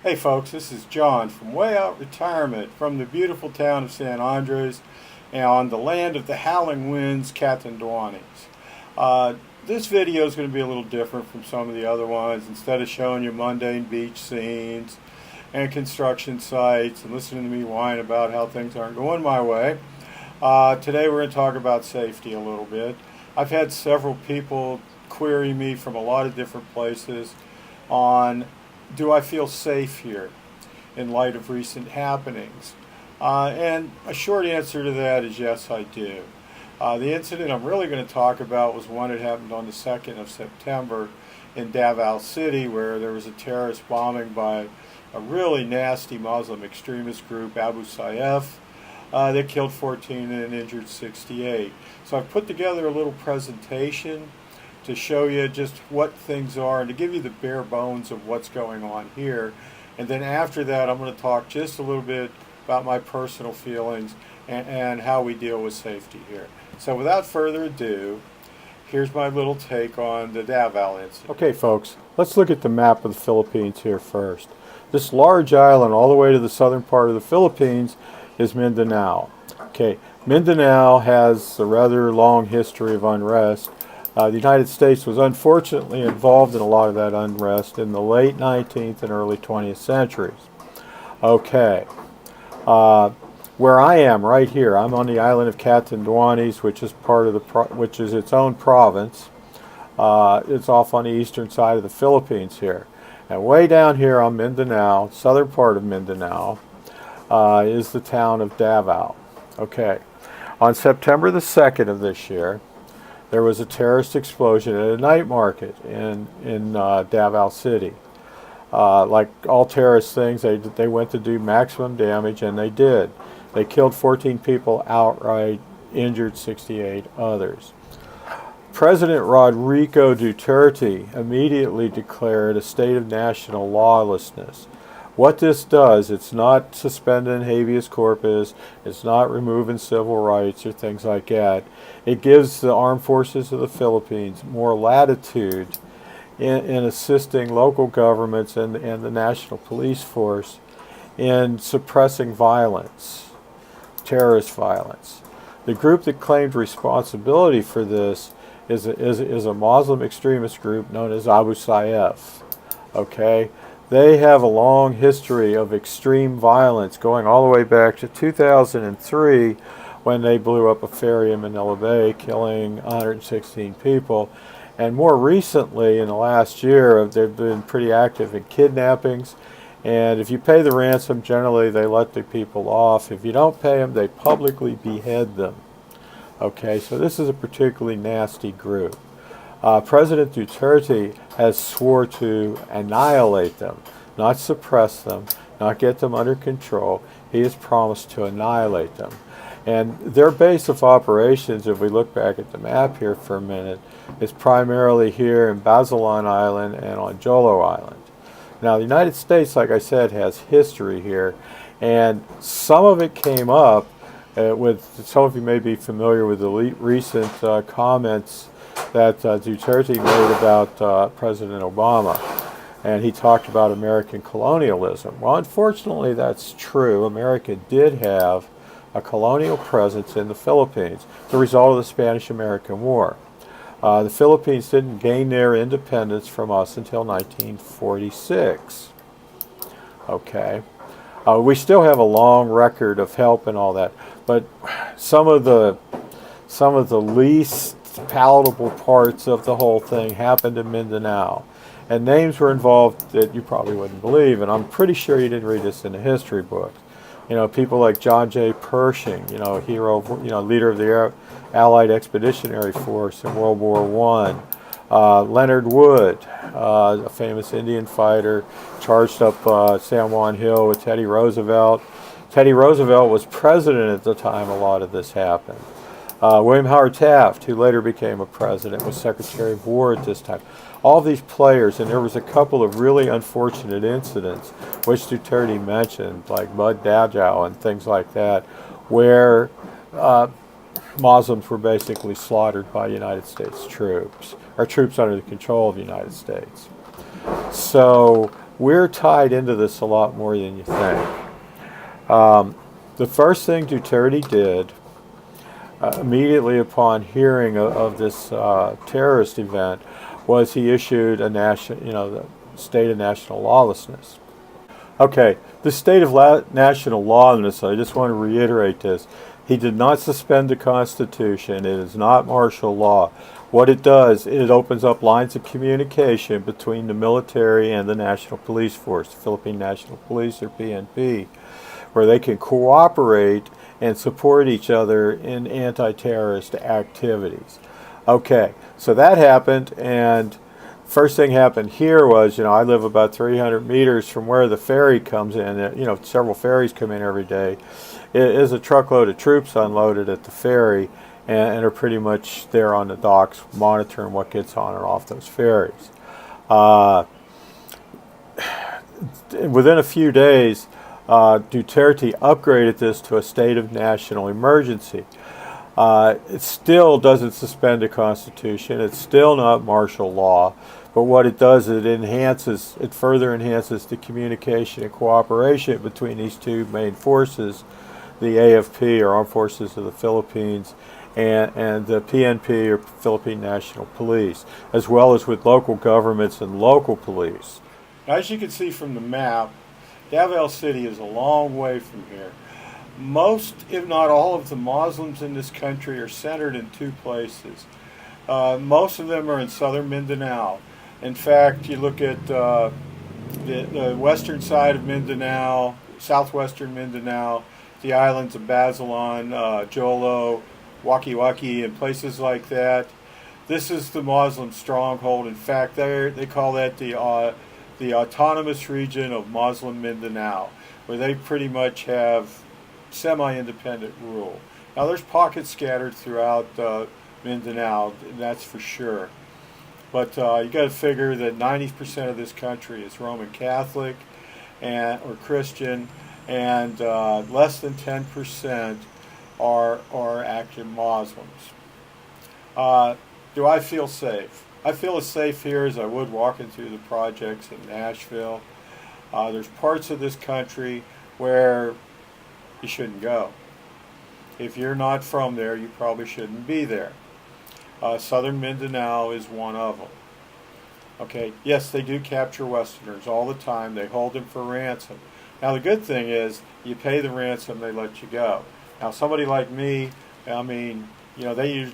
Hey folks, this is John from Way Out Retirement from the beautiful town of San Andres and on the land of the howling winds, Catanduanes. This video is going to be a little different from some of the other ones. Instead of showing you mundane beach scenes and construction sites and listening to me whine about how things aren't going my way, today we're going to talk about safety a little bit. I've had several people query me from a lot of different places on, do I feel safe here in light of recent happenings? And a short answer to that is yes, I do. The incident I'm really going to talk about was one that happened on the 2nd of September in Davao City, where there was a terrorist bombing by a really nasty Muslim extremist group, Abu Sayyaf. They killed 14 and injured 68. So I've put together a little presentation to show you just what things are and to give you the bare bones of what's going on here. And then after that, I'm going to talk just a little bit about my personal feelings and how we deal with safety here. So without further ado, here's my little take on the Davao incident. Okay folks, let's look at the map of the Philippines here first. This large island all the way to the southern part of the Philippines is Mindanao. Okay, Mindanao has a rather long history of unrest. The United States was unfortunately involved in a lot of that unrest in the late 19th and early 20th centuries. Okay, where I am right here, I'm on the island of Catanduanes, which is part of which is its own province. It's off on the eastern side of the Philippines here, and way down here on Mindanao, southern part of Mindanao, is the town of Davao. Okay, on September the 2nd of this year, there was a terrorist explosion at a night market in Davao City. Like all terrorist things, they went to do maximum damage, and they did. They killed 14 people outright, injured 68 others. President Rodrigo Duterte immediately declared a state of national lawlessness. What this does, it's not suspending habeas corpus, it's not removing civil rights or things like that. It gives the armed forces of the Philippines more latitude in assisting local governments and the national police force in suppressing violence, terrorist violence. The group that claimed responsibility for this is a Muslim extremist group known as Abu Sayyaf. Okay? They have a long history of extreme violence going all the way back to 2003 when they blew up a ferry in Manila Bay, killing 116 people. And more recently, in the last year, they've been pretty active in kidnappings. And if you pay the ransom, generally they let the people off. If you don't pay them, they publicly behead them. Okay, so this is a particularly nasty group. President Duterte has swore to annihilate them, not suppress them, not get them under control. He has promised to annihilate them. And their base of operations, if we look back at the map here for a minute, is primarily here in Basilan Island and on Jolo Island. Now, the United States, like I said, has history here, and some of it came up with, some of you may be familiar with the recent comments that Duterte made about President Obama, and he talked about American colonialism. Well, unfortunately, that's true. America did have a colonial presence in the Philippines as a result of the Spanish-American War. The Philippines didn't gain their independence from us until 1946. Okay, we still have a long record of help and all that, but some of the least palatable parts of the whole thing happened in Mindanao, and names were involved that you probably wouldn't believe, and I'm pretty sure you didn't read this in the history books. You know, people like John J. Pershing, you know, leader of the Allied Expeditionary Force in World War I. Leonard Wood, a famous Indian fighter, charged up San Juan Hill with Teddy Roosevelt. Teddy Roosevelt was president at the time a lot of this happened. William Howard Taft, who later became a president, was Secretary of War at this time. All these players, and there was a couple of really unfortunate incidents, which Duterte mentioned, like Mud Davao and things like that, where Muslims were basically slaughtered by United States troops, or troops under the control of the United States. So we're tied into this a lot more than you think. The first thing Duterte did immediately upon hearing of this terrorist event was he issued a the state of national lawlessness. Okay, the state of national lawlessness, I just want to reiterate this. He did not suspend the Constitution. It is not martial law. What it does, it opens up lines of communication between the military and the National Police Force, the Philippine National Police, or PNP, where they can cooperate and support each other in anti-terrorist activities. Okay, so that happened, and first thing happened here was, I live about 300 meters from where the ferry comes in. Several ferries come in every day. It is a truckload of troops unloaded at the ferry, and are pretty much there on the docks monitoring what gets on and off those ferries. Within a few days, Duterte upgraded this to a state of national emergency. It still doesn't suspend the Constitution. It's still not martial law. But what it does is it further enhances the communication and cooperation between these two main forces, the AFP, or Armed Forces of the Philippines, and the PNP, or Philippine National Police, as well as with local governments and local police. As you can see from the map, Davao City is a long way from here. Most, if not all, of the Muslims in this country are centered in two places. Most of them are in southern Mindanao. In fact, you look at the western side of Mindanao, southwestern Mindanao, the islands of Basilan, Jolo, Waki-Waki, and places like that. This is the Muslim stronghold. In fact, they call that the autonomous region of Muslim Mindanao, where they pretty much have semi-independent rule. Now, there's pockets scattered throughout Mindanao, that's for sure. But you got to figure that 90% of this country is Roman Catholic or Christian, and less than 10% are active Muslims. Do I feel safe? I feel as safe here as I would walking through the projects in Nashville. There's parts of this country where you shouldn't go. If you're not from there, you probably shouldn't be there. Southern Mindanao is one of them. Okay, yes, they do capture Westerners all the time. They hold them for ransom. Now, the good thing is you pay the ransom, they let you go. Now, somebody like me, they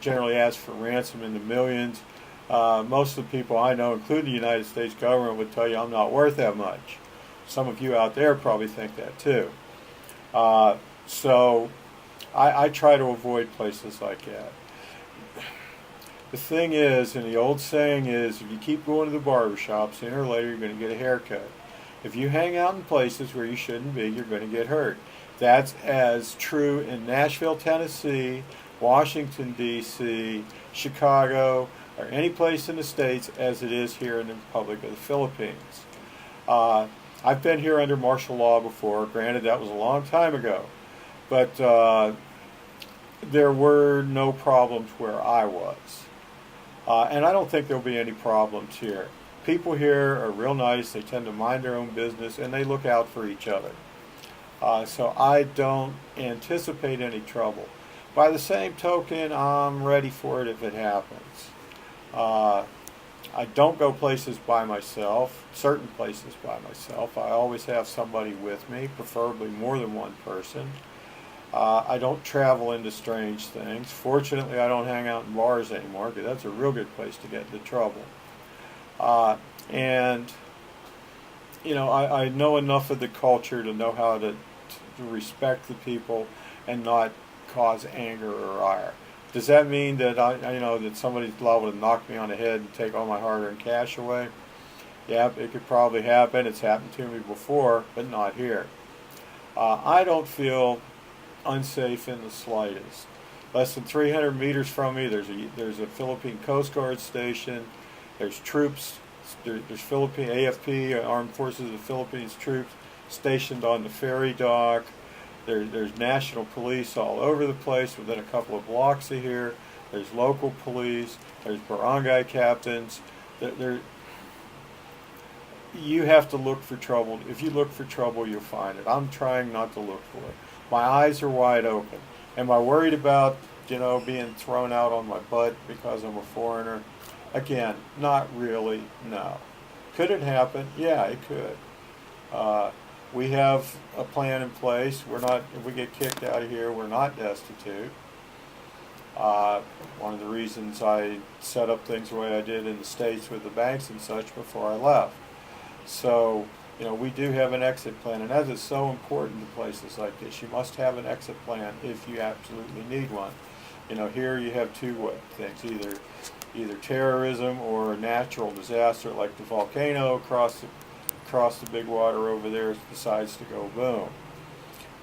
generally ask for ransom in the millions. Most of the people I know, including the United States government, would tell you I'm not worth that much. Some of you out there probably think that too. So I try to avoid places like that. The thing is, and the old saying is, if you keep going to the barbershop, sooner or later you're going to get a haircut. If you hang out in places where you shouldn't be, you're going to get hurt. That's as true in Nashville, Tennessee, Washington, D.C., Chicago, or any place in the States as it is here in the Republic of the Philippines. I've been here under martial law before. Granted, that was a long time ago. But there were no problems where I was. And I don't think there'll be any problems here. People here are real nice. They tend to mind their own business, and they look out for each other. So I don't anticipate any trouble. By the same token, I'm ready for it if it happens. I don't go places by myself, certain places by myself. I always have somebody with me, preferably more than one person. I don't travel into strange things. Fortunately, I don't hang out in bars anymore, because that's a real good place to get into trouble. I know enough of the culture to know how to respect the people and not cause anger or ire. Does that mean that that somebody's liable to knock me on the head and take all my hard-earned cash away? Yeah, it could probably happen. It's happened to me before, but not here. I don't feel unsafe in the slightest. Less than 300 meters from me, there's a Philippine Coast Guard station. There's troops. There's Philippine AFP, Armed Forces of the Philippines troops stationed on the ferry dock. There's national police all over the place within a couple of blocks of here. There's local police. There's barangay captains. you have to look for trouble. If you look for trouble, you'll find it. I'm trying not to look for it. My eyes are wide open. Am I worried about, being thrown out on my butt because I'm a foreigner? Again, not really, no. Could it happen? Yeah, it could. We have a plan in place. If we get kicked out of here, we're not destitute. One of the reasons I set up things the way I did in the States with the banks and such before I left. So, we do have an exit plan, and that is so important to places like this. You must have an exit plan if you absolutely need one. Here you have two things, either terrorism or natural disaster, like the volcano across the big water over there decides to go boom.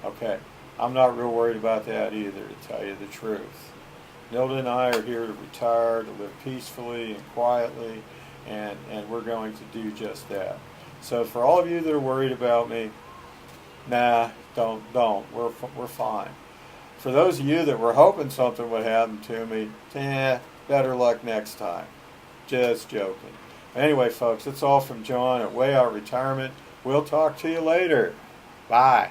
Okay, I'm not real worried about that either, to tell you the truth. Nilda and I are here to retire, to live peacefully and quietly, and we're going to do just that. So for all of you that are worried about me, nah, don't. We're fine. For those of you that were hoping something would happen to me, better luck next time. Just joking. Anyway, folks, that's all from John at Way Out Retirement. We'll talk to you later. Bye.